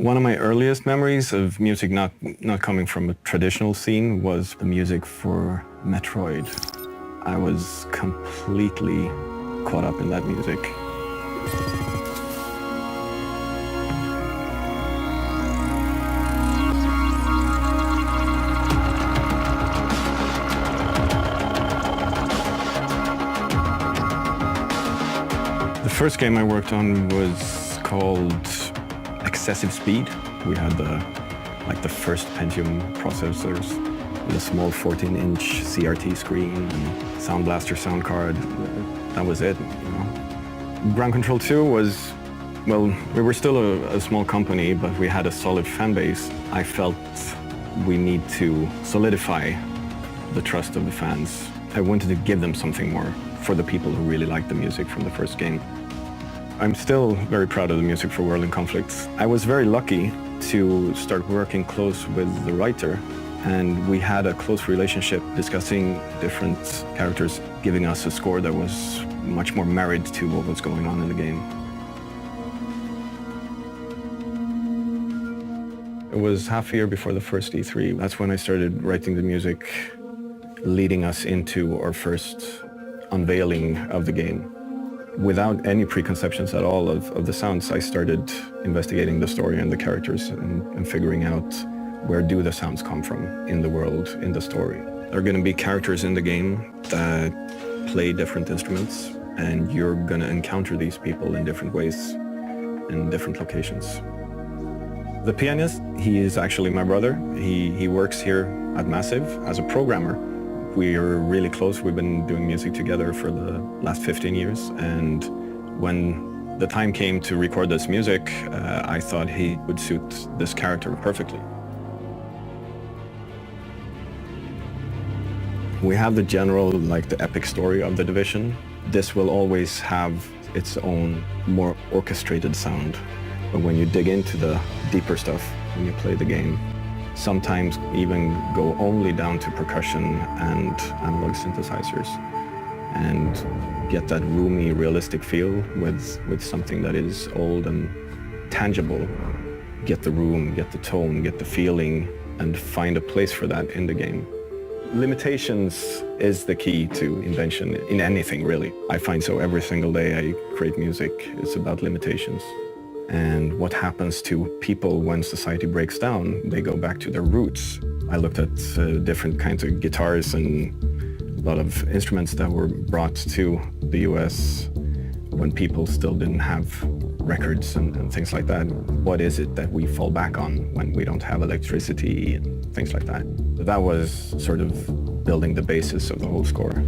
One of my earliest memories of music not coming from a traditional scene was the music for Metroid. I was completely caught up in that music. The first game I worked on was called Excessive Speed. We had the first Pentium processors with a small 14-inch CRT screen and Sound Blaster sound card. That was it, you know. Ground Control 2 was, well, we were still a small company, but we had a solid fan base. I felt we need to solidify the trust of the fans. I wanted to give them something more for the people who really liked the music from the first game. I'm still very proud of the music for World in Conflict. I was very lucky to start working close with the writer, and we had a close relationship discussing different characters, giving us a score that was much more married to what was going on in the game. It was half a year before the first E3. That's when I started writing the music, leading us into our first unveiling of the game. Without any preconceptions at all of the sounds, I started investigating the story and the characters and figuring out where do the sounds come from in the world, in the story. There are going to be characters in the game that play different instruments, and you're going to encounter these people in different ways, in different locations. The pianist, he is actually my brother. He works here at Massive as a programmer. We're really close. We've been doing music together for the last 15 years. And when the time came to record this music, I thought he would suit this character perfectly. We have the general, the epic story of the Division. This will always have its own more orchestrated sound. But when you dig into the deeper stuff, when you play the game, sometimes even go only down to percussion and analog synthesizers and get that roomy, realistic feel with something that is old and tangible. Get the room, get the tone, get the feeling, and find a place for that in the game. Limitations is the key to invention in anything, really. I find so every single day I create music, it's about limitations. And what happens to people when society breaks down, they go back to their roots. I looked at different kinds of guitars and a lot of instruments that were brought to the US when people still didn't have records and things like that. What is it that we fall back on when we don't have electricity and things like that? That was sort of building the basis of the whole score.